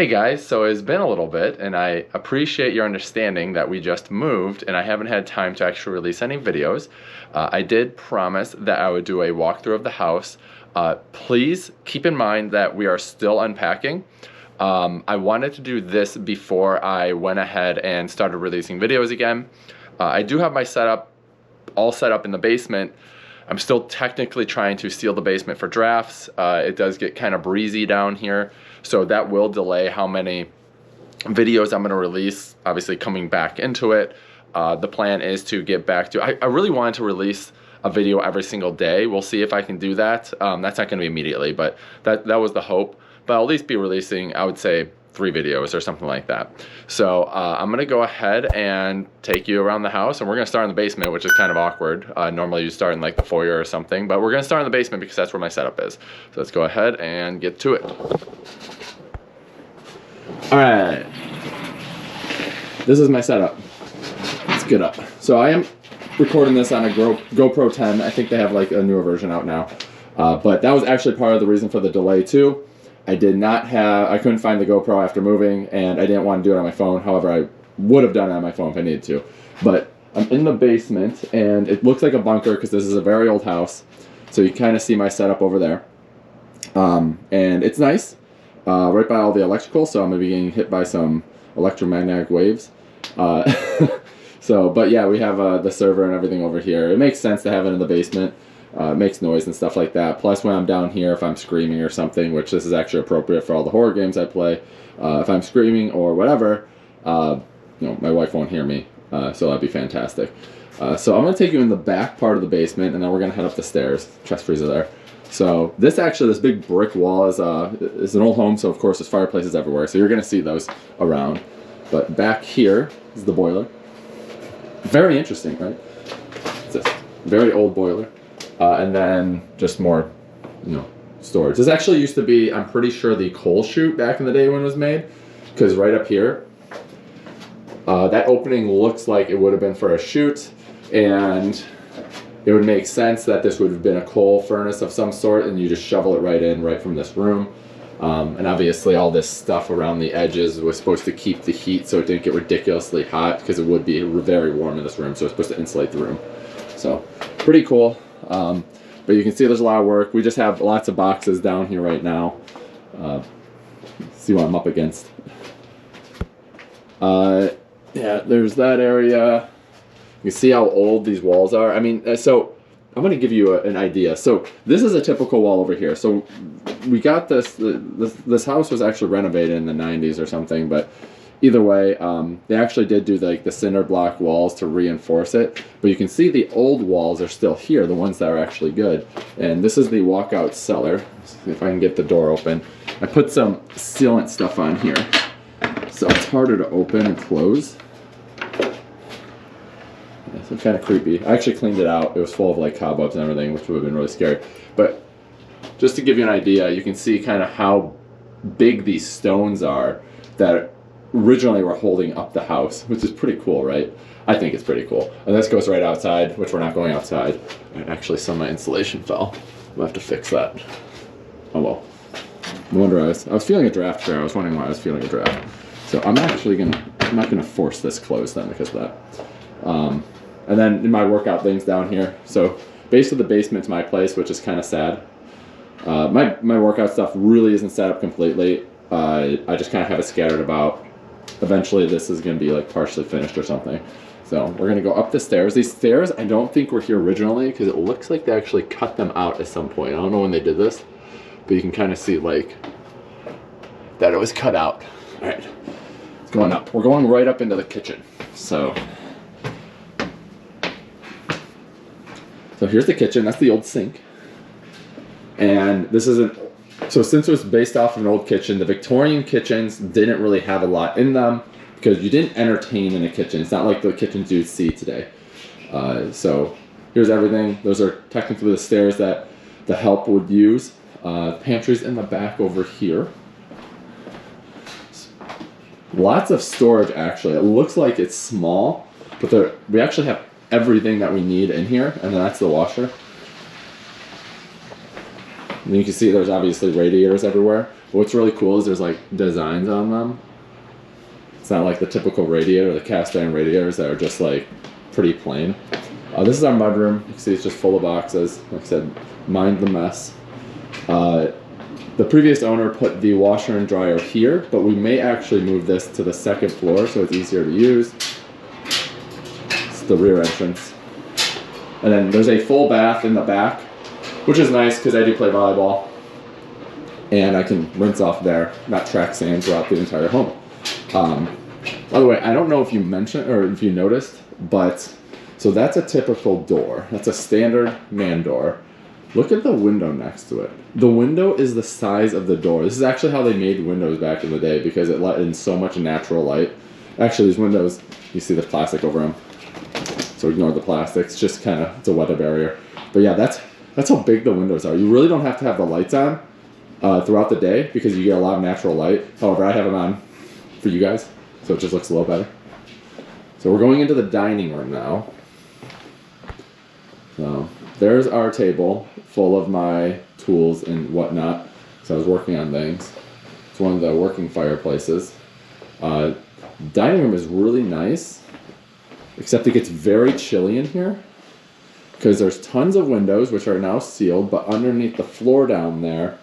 Hey guys, so it's been a little bit and I appreciate your understanding that we just moved and I haven't had time to actually release any videos. I did promise that I would do a walkthrough of the house. Please keep in mind that we are still unpacking. I wanted to do this before I went ahead and started releasing videos again. I do have my setup all set up in the basement. I'm still technically trying to seal the basement for drafts. It does get kind of breezy down here, so that will delay how many videos I'm going to release, obviously coming back into it. The plan is to get back to, I really wanted to release a video every single day. We'll see if I can do that. That's not going to be immediately, but that was the hope. But I'll at least be releasing, I would say, 3 videos or something like that. So I'm gonna go ahead and take you around the house, and we're gonna start in the basement, which is kind of awkward. Normally you start in like the foyer or something, but we're gonna start in the basement because that's where my setup is. So let's go ahead and get to it. All right, this is my setup. Let's get up. So I am recording this on a GoPro 10. I think they have like a newer version out now, but that was actually part of the reason for the delay too. I couldn't find the GoPro after moving, and I didn't want to do it on my phone. However, I would have done it on my phone if I needed to. But I'm in the basement, and it looks like a bunker because this is a very old house. So you kind of see my setup over there. And it's nice, right by all the electrical, so I'm going to be getting hit by some electromagnetic waves. But yeah, we have the server and everything over here. It makes sense to have it in the basement. It makes noise and stuff like that. Plus, when I'm down here, if I'm screaming or something, which this is actually appropriate for all the horror games I play, if I'm screaming or whatever, my wife won't hear me, so that'd be fantastic. So I'm going to take you in the back part of the basement, and then we're going to head up the stairs. Chest freezer there. So this big brick wall is an old home, so of course there's fireplaces everywhere, so you're going to see those around. But back here is the boiler. Very interesting, right? It's a very old boiler. And then just more, storage. This actually used to be, I'm pretty sure, the coal chute back in the day when it was made. Because right up here, that opening looks like it would have been for a chute. And it would make sense that this would have been a coal furnace of some sort. And you just shovel it right from this room. And obviously all this stuff around the edges was supposed to keep the heat so it didn't get ridiculously hot. Because it would be very warm in this room. So it's supposed to insulate the room. So, pretty cool. But you can see there's a lot of work. We just have lots of boxes down here right now. See what I'm up against. Yeah, there's that area. You can see how old these walls are. I mean, so I'm going to give you an idea. So this is a typical wall over here. So we got this this house was actually renovated in the 90s or something, but either way, they actually did do the cinder block walls to reinforce it. But you can see the old walls are still here, the ones that are actually good. And this is the walkout cellar. Let's see if I can get the door open. I put some sealant stuff on here, so it's harder to open and close. Yeah, so kind of creepy. I actually cleaned it out. It was full of like cobwebs and everything, which would have been really scary. But just to give you an idea, you can see kind of how big these stones are that originally were holding up the house, which is pretty cool, right? I think it's pretty cool. And this goes right outside, which we're not going outside. And actually, some of my insulation fell. We'll have to fix that. Oh well. No wonder I was feeling a draft there. I was wondering why I was feeling a draft. So I'm not gonna force this closed then because of that. And then in my workout things down here. So basically the basement's my place, which is kind of sad. My workout stuff really isn't set up completely. I just kind of have it scattered about. Eventually this is going to be like partially finished or something. So we're going to go up the stairs. These stairs I don't think were here originally because it looks like they actually cut them out at some point. I don't know when they did this, but you can kind of see like that it was cut out. All right, it's going up. We're going right up into the kitchen. So here's the kitchen. That's the old sink. And this is so since it was based off of an old kitchen, the Victorian kitchens didn't really have a lot in them because you didn't entertain in a kitchen. It's not like the kitchens you'd see today. So here's everything. Those are technically the stairs that the help would use. Pantry's in the back over here. Lots of storage actually. It looks like it's small, but we actually have everything that we need in here, and that's the washer. And you can see there's obviously radiators everywhere. But what's really cool is there's like designs on them. It's not like the typical radiator, the cast iron radiators that are just like pretty plain. This is our mudroom. You can see it's just full of boxes. Like I said, mind the mess. The previous owner put the washer and dryer here, but we may actually move this to the second floor so it's easier to use. It's the rear entrance. And then there's a full bath in the back, which is nice because I do play volleyball. And I can rinse off there, not track sand throughout the entire home. By the way, I don't know if you mentioned or if you noticed, but so that's a typical door. That's a standard man door. Look at the window next to it. The window is the size of the door. This is actually how they made windows back in the day because it let in so much natural light. Actually, these windows, you see the plastic over them. So ignore the plastic. It's just kind of, it's a weather barrier. But yeah, that's how big the windows are. You really don't have to have the lights on throughout the day because you get a lot of natural light. However, I have them on for you guys, so it just looks a little better. So we're going into the dining room now. So there's our table full of my tools and whatnot. So I was working on things. It's one of the working fireplaces. Dining room is really nice, except it gets very chilly in here because there's tons of windows which are now sealed, but underneath the floor down there,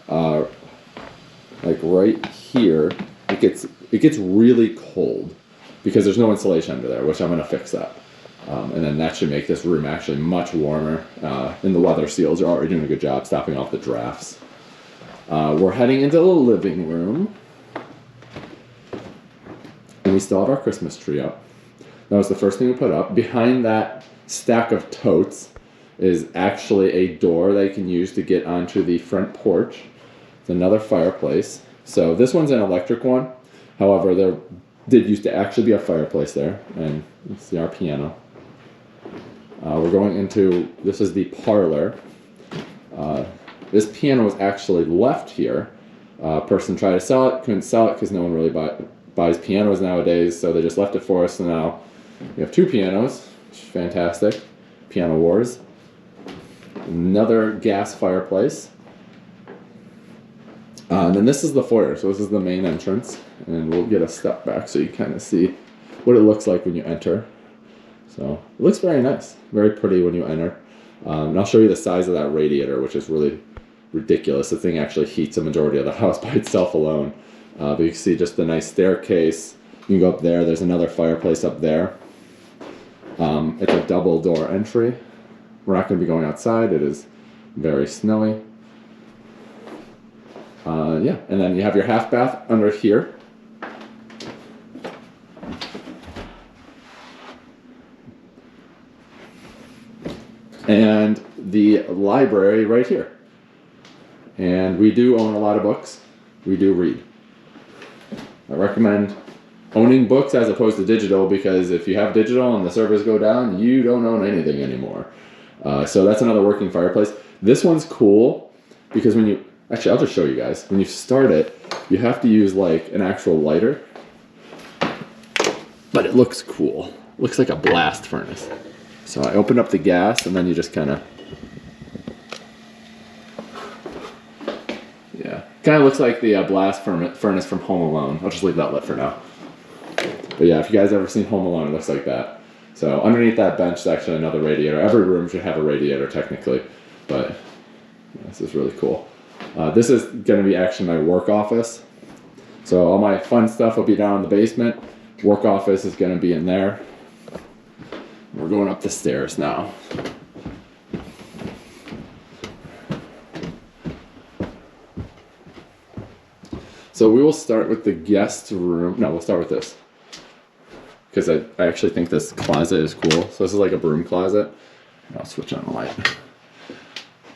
like right here, it gets really cold because there's no insulation under there, which I'm gonna fix that. And then that should make this room actually much warmer. And the weather seals are already doing a good job stopping off the drafts. We're heading into the living room. And we still have our Christmas tree up. That was the first thing we put up. Behind that stack of totes is actually a door that you can use to get onto the front porch. It's another fireplace. So this one's an electric one. However, there did used to actually be a fireplace there. And you see our piano. We're going into, this is the parlor. This piano was actually left here. A person tried to sell it, couldn't sell it because no one really buys pianos nowadays, so they just left it for us. So now we have two pianos, which is fantastic. Piano wars. Another gas fireplace. And then this is the foyer, so this is the main entrance. And we'll get a step back so you kind of see what it looks like when you enter. So it looks very nice, very pretty when you enter. And I'll show you the size of that radiator, which is really ridiculous. The thing actually heats a majority of the house by itself alone. But you can see just the nice staircase. You can go up there. There's another fireplace up there. It's a double door entry. We're not going to be going outside. It is very snowy. Yeah, and then you have your half bath under here. And the library right here. And we do own a lot of books. We do read. I recommend owning books as opposed to digital because if you have digital and the servers go down, you don't own anything anymore. So that's another working fireplace. This one's cool because when you, actually I'll just show you guys. When you start it, you have to use like an actual lighter. But it looks cool. It looks like a blast furnace. So I open up the gas and then you just kind of, yeah, kind of looks like the blast furnace from Home Alone. I'll just leave that lit for now. But yeah, if you guys ever seen Home Alone, it looks like that. So underneath that bench is actually another radiator. Every room should have a radiator technically, but yeah, this is really cool. This is going to be actually my work office. So all my fun stuff will be down in the basement. Work office is going to be in there. We're going up the stairs now. So we will start with the guest room. No, we'll start with this. Because I actually think this closet is cool. So this is like a broom closet. I'll switch on the light.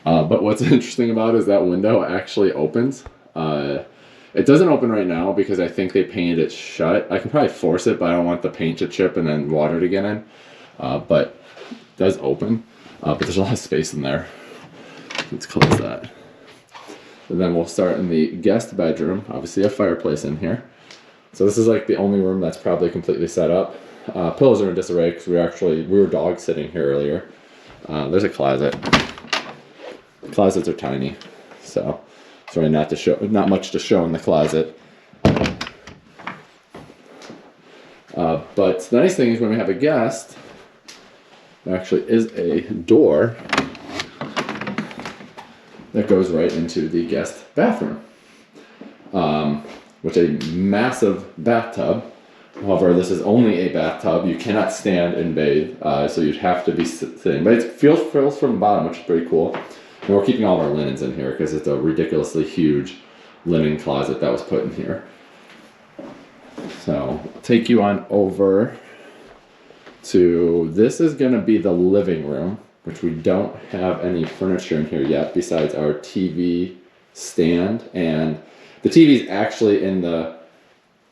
But what's interesting about it is that window actually opens. It doesn't open right now because I think they painted it shut. I can probably force it, but I don't want the paint to chip and then water to get in. But it does open, but there's a lot of space in there. Let's close that. And then we'll start in the guest bedroom. Obviously a fireplace in here. So this is like the only room that's probably completely set up. Pillows are in disarray because we were dog sitting here earlier. There's a closet. Closets are tiny. So it's really not much to show in the closet. But the nice thing is when we have a guest, there actually is a door that goes right into the guest bathroom, which is a massive bathtub. However, this is only a bathtub. You cannot stand and bathe, so you'd have to be sitting. But it fills from the bottom, which is pretty cool. And we're keeping all of our linens in here because it's a ridiculously huge linen closet that was put in here. So I'll take you on over to, this is going to be the living room, which we don't have any furniture in here yet besides our TV stand. And the TV is actually in the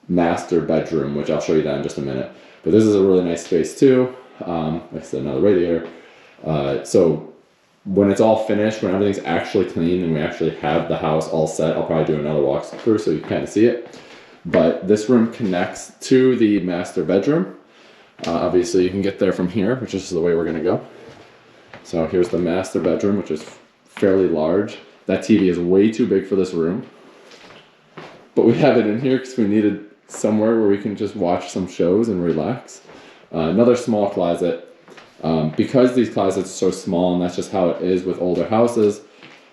master bedroom, which I'll show you that in just a minute. But this is a really nice space too. Like I said, another radiator. So when it's all finished, when everything's actually clean and we actually have the house all set, I'll probably do another walkthrough so you can kind of see it. But this room connects to the master bedroom. Obviously you can get there from here, which is the way we're going to go. So here's the master bedroom, which is fairly large. That TV is way too big for this room. But we have it in here because we needed somewhere where we can just watch some shows and relax. Another small closet. Because these closets are so small, and that's just how it is with older houses,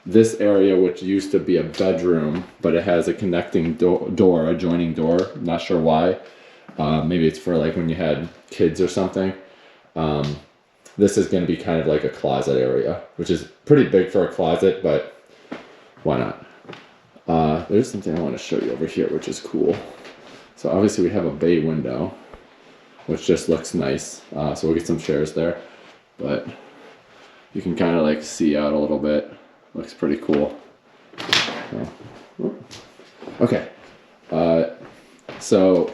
this area, which used to be a bedroom, but it has a connecting door, adjoining door. Not sure why. Maybe it's for like when you had kids or something. This is going to be kind of like a closet area, which is pretty big for a closet, but why not? There's something I want to show you over here, which is cool. So obviously we have a bay window, which just looks nice. So we'll get some chairs there, but you can kind of like see out a little bit. Looks pretty cool. Okay. So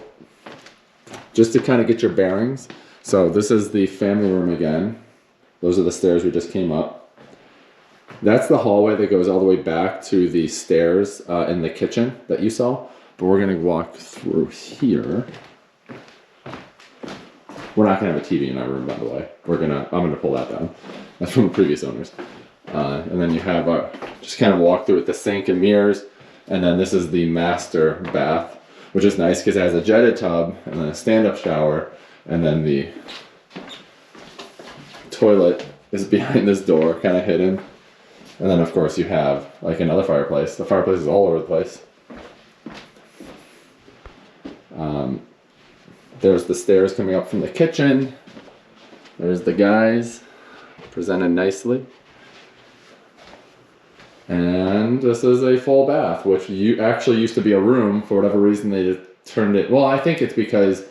just to kind of get your bearings. So this is the family room again. Those are the stairs we just came up. That's the hallway that goes all the way back to the stairs in the kitchen that you saw. But we're going to walk through here. We're not going to have a TV in our room, by the way. I'm going to pull that down. That's from the previous owners. And then you have just kind of walk through with the sink and mirrors. And then this is the master bath, which is nice because it has a jetted tub and then a stand-up shower. And then the toilet is behind this door, kind of hidden. And then, of course, you have like another fireplace. The fireplace is all over the place. There's the stairs coming up from the kitchen. There's the guys, presented nicely. And this is a full bath, which actually used to be a room. For whatever reason, they just turned it. Well, I think it's because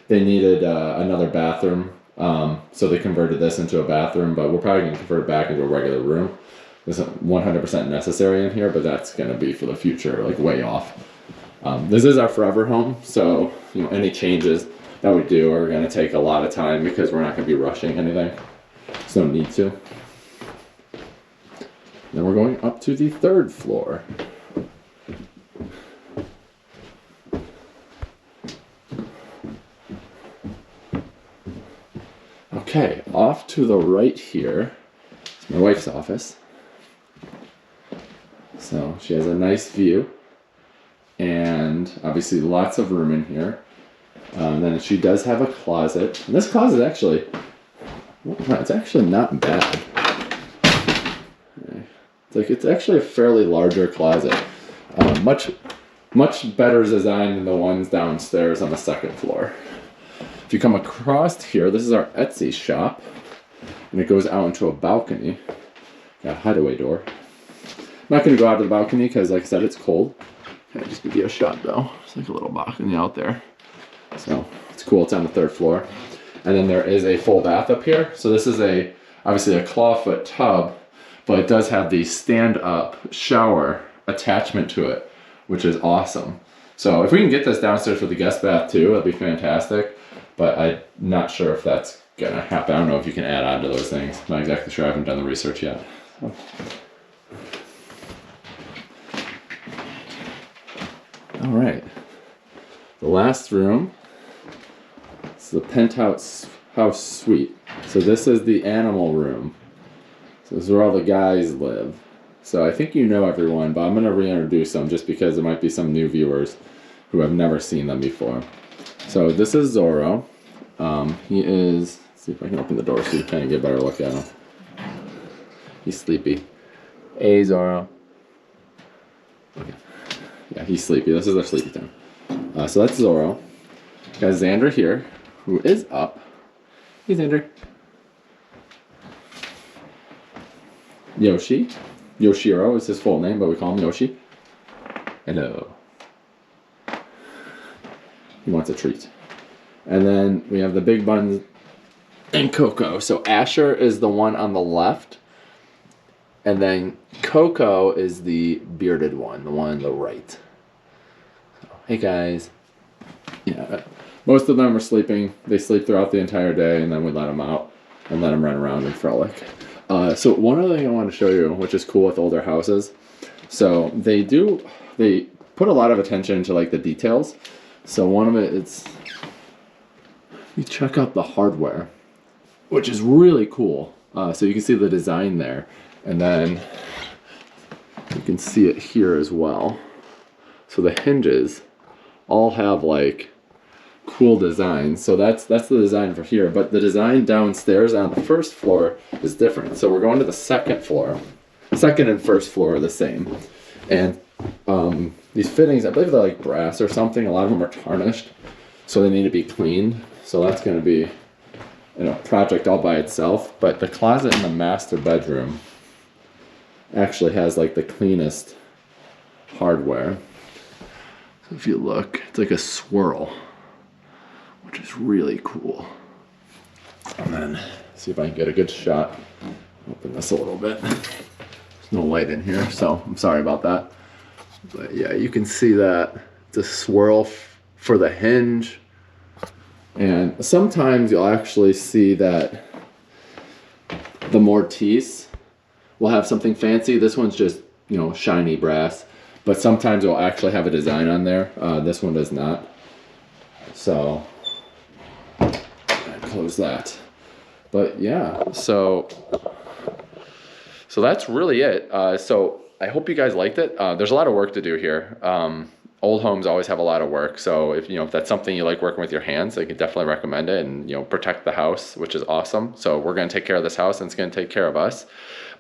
they needed another bathroom. So they converted this into a bathroom, but we're probably going to convert it back into a regular room. This isn't 100% necessary in here, but that's going to be for the future, like way off. This is our forever home, so any changes that we do are going to take a lot of time because we're not going to be rushing anything. There's no need to. Then we're going up to the third floor. Okay, off to the right here is my wife's office. So she has a nice view. And obviously lots of room in here. Then she does have a closet. And this closet is actually, it's actually not bad. It's actually a fairly larger closet. Much better design than the ones downstairs on the second floor. If you come across here, this is our Etsy shop. And it goes out into a balcony. Got a hideaway door. I'm not going to go out to the balcony because, like I said, it's cold. I'll just give you a shot though. It's like a little balcony out there. So it's cool. It's on the third floor. And then there is a full bath up here. So this is obviously a clawfoot tub, but it does have the stand-up shower attachment to it, which is awesome. So if we can get this downstairs for the guest bath too, that'd be fantastic. But I'm not sure if that's gonna happen. I don't know if you can add on to those things. I'm not exactly sure. I haven't done the research yet. So. All right, the last room is the penthouse house suite. So this is the animal room. So this is where all the guys live. So I think you know everyone, but I'm going to reintroduce them just because there might be some new viewers who have never seen them before. So this is Zorro. He is, let's see if I can open the door so you kind of get a better look at him. He's sleepy. Hey, Zorro. Okay. Yeah, he's sleepy. This is their sleepy time. So that's Zorro. Got XanZor here, who is up. Hey, XanZor. Yoshi. Yoshiro is his full name, but we call him Yoshi. Hello. He wants a treat. And then we have the big buns and Coco. So Asher is the one on the left. And then Coco is the bearded one, the one on the right. So, hey guys. Yeah, most of them are sleeping. They sleep throughout the entire day, and then we let them out and let them run around and frolic. So one other thing I want to show you, which is cool with older houses. So they put a lot of attention to like the details. So one of it's, you check out the hardware, which is really cool. So you can see the design there, and then you can see it here as well. So the hinges all have like cool designs. So that's the design for here, but the design downstairs on the first floor is different. So we're going to the second floor. Second and first floor are the same, and these fittings, I believe they're like brass or something. A lot of them are tarnished, so they need to be cleaned. So that's going to be, you know, a project all by itself. But the closet in the master bedroom actually has like the cleanest hardware. So if you look, it's like a swirl, which is really cool. And then see if I can get a good shot. Open this a little bit. There's no light in here, so I'm sorry about that. But yeah, you can see that it's a swirl for the hinge. And sometimes you'll actually see that the Mortise will have something fancy. This one's just, you know, shiny brass. But sometimes it'll actually have a design on there. This one does not. So close that. But yeah, so that's really it. So I hope you guys liked it. There's a lot of work to do here. Old homes always have a lot of work. So if that's something you like working with your hands, I could definitely recommend it, and protect the house, which is awesome. So we're going to take care of this house, and it's going to take care of us.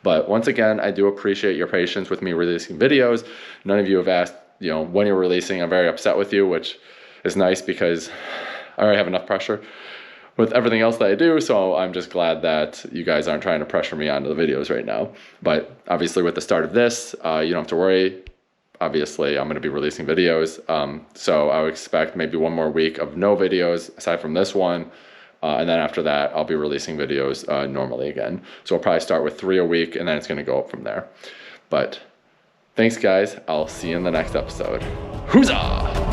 But once again, I do appreciate your patience with me releasing videos. None of you have asked, when you're releasing. I'm very upset with you, which is nice because I already have enough pressure with everything else that I do. So I'm just glad that you guys aren't trying to pressure me onto the videos right now. But obviously with the start of this, you don't have to worry. Obviously I'm going to be releasing videos. So I would expect maybe one more week of no videos aside from this one. And then after that, I'll be releasing videos normally again. So I'll probably start with 3 a week, and then it's going to go up from there. But thanks, guys. I'll see you in the next episode. Huzzah!